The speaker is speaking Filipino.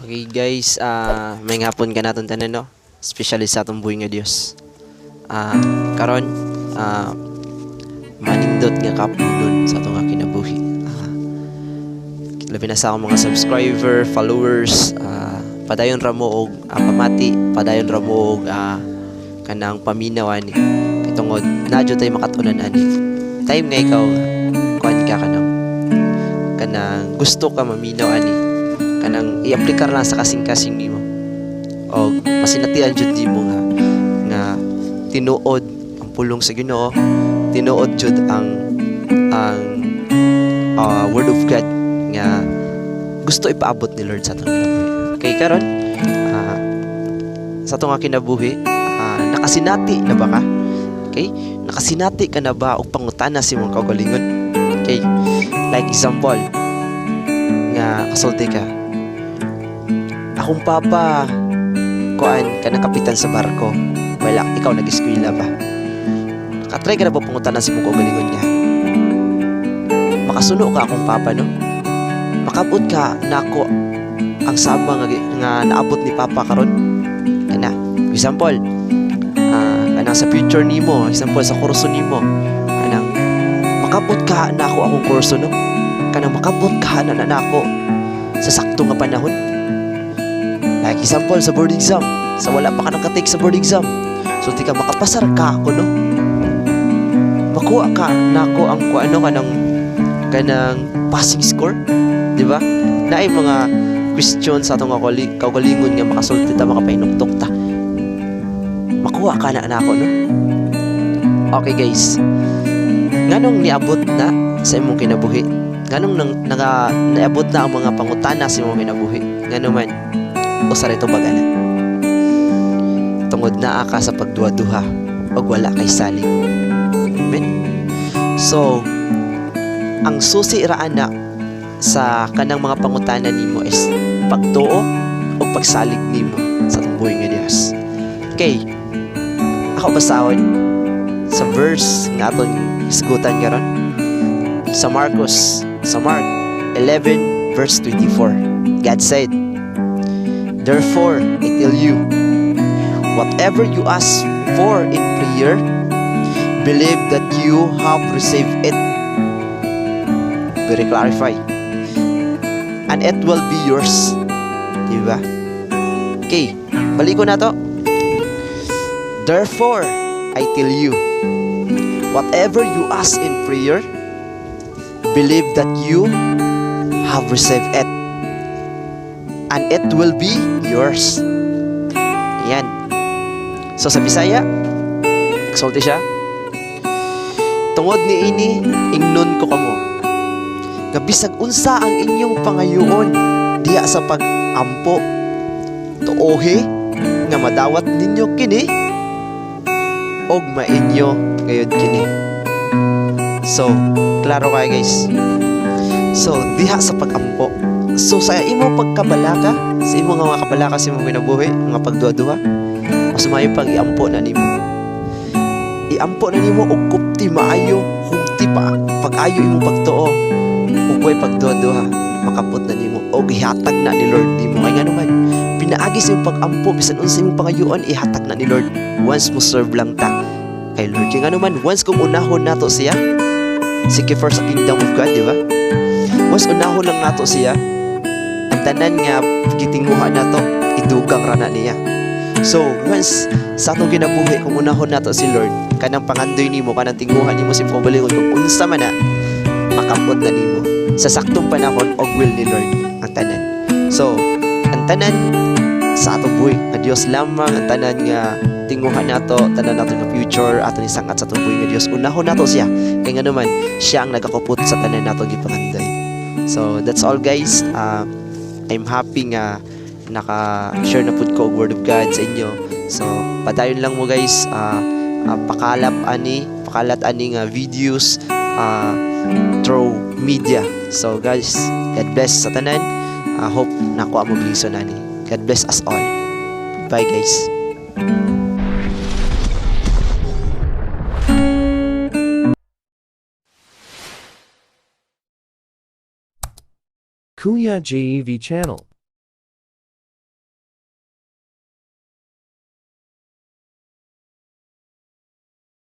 Okay guys, may hapon ka naton tanan no. Especially sa atong buhay nga Dios. Karon manindot nga kapulon sa atong kinabuhi. Labi na sa akong mga subscriber, followers, padayon ra mo og pamati, padayon ra mo og kanang paminaw ani. Kay tungod nadyo tay makatunan ani. Time nga ikaw kuan ka kanang gusto ka maminaw ani. Kanang i-aplikar lang sa kasing-kasing nimo. O masinatian jud nimo nga tinuod ang pulong sa Ginoo, tinuod jud ang word of God nga gusto ipaabot ni Lord sa atong kinabuhi. Okay karon, sa atong kinabuhi, nakasinati na ba ka? Okay? Nakasinati ka na ba og pangutana sa imong kaugalingon? Okay? Like example, nga kasulti ka. Akong papa kuan ka kapitan sa barko. Wala, ikaw nag-eskwela ba? Nakatry ka na ba pangutanan sa imong kaugalingon niya? Makasuno ka akong papa, no? Makabot ka nako ang sama nga naabot ni papa karon. Kana, example, kanang sa future nimo, example sa kurso nimo, kanang makabot ka nako akong kurso, no? Kanang makabot ka na nako sa sakto nga panahon. Like example sa board exam, sa wala pa ka nakatake sa board exam, so di ka makapasar ka ako, no? Makuha ka nako ang kuano kanang passing score, di ba? Naay mga question sa atong kaugalingon nga makasulti ta, makapainuktok ta. Makuha ka na nako, no? Okay guys, nganong niabot na sa imong kinabuhi? Nganong naabot na ang mga pangutana sa imong kinabuhi? Ngano man usa rito bagana. Tungod naa ka sa pagduha-duha ug wala kay salig. Amen. So, ang susi ra ana sa kanang mga pangutana nimo is pagtuo o pagsalig nimo sa atong buhay nga Dios. Okay. Ako basahon sa verse nga aton isgutan karon sa Mark 11 verse 24. God said, "Therefore I tell you, whatever you ask for in prayer, believe that you have received it." Very clarify. And it will be yours. Diba? Okay, balik ko na to. Therefore I tell you, whatever you ask in prayer, believe that you have received it, and it will be yours. Yan. So sa Bisaya, nagsulti siya, tungod ni ini ingnon ko kamo nga bisag unsa ang inyong pangayoon diya sa pag-ampo, tuohi nga madawat ninyo kini og mainyo gayud kini. So klaro kayo guys. So diha sa pag-ampo, so sa imo pagkabalaka, sa imo nga kabalaka sa imong kinabuhi, nga pagduha-duha, mas maayo pag iampo na nimo. Iampo na nimo og kupti maayo, hugti pa pag-ayo imong pagtuo, ug way pagduha-duha, makapot na nimo og ihatag na ni Lord nimo. Kay ngano man, pinaagi sa imong pag-ampo bisan unsa imong pangayoan, ihatag na ni Lord. Once mo serve lang ta kay Lord. Kay ngano man, once kung unahon nato siya, seek first the kingdom of God, di ba? Once unahon lang nato siya, ang tanan nga gitinguha nato, idugang ra na niya. So, once sa atong kinabuhi, kung unahon nato si Lord, kanang pangandoy nimo, kanang tinguhan nimo sa imong kabalingon, kung unsa man na, makapot na nimo sa saktong panahon og will ni Lord ang tanan. So, ang tanan sa atong buhay, nga Dios lamang ang tanan nga tinguhan nato, tanan nato nga future, aton isangat sa atong buhay nga Dios. Unahon nato siya, kay nga naman siya ang nagakupot sa tanan nato gipangandoy. So, that's all guys. I'm happy nga naka-share na pud ko og word of God sa inyo. So, padayon lang mo guys, pakalat ani nga videos through media. So guys, God bless sa tanan. Hope nakuha mo blessing ani. God bless us all. Bye guys. Kuya JEV channel.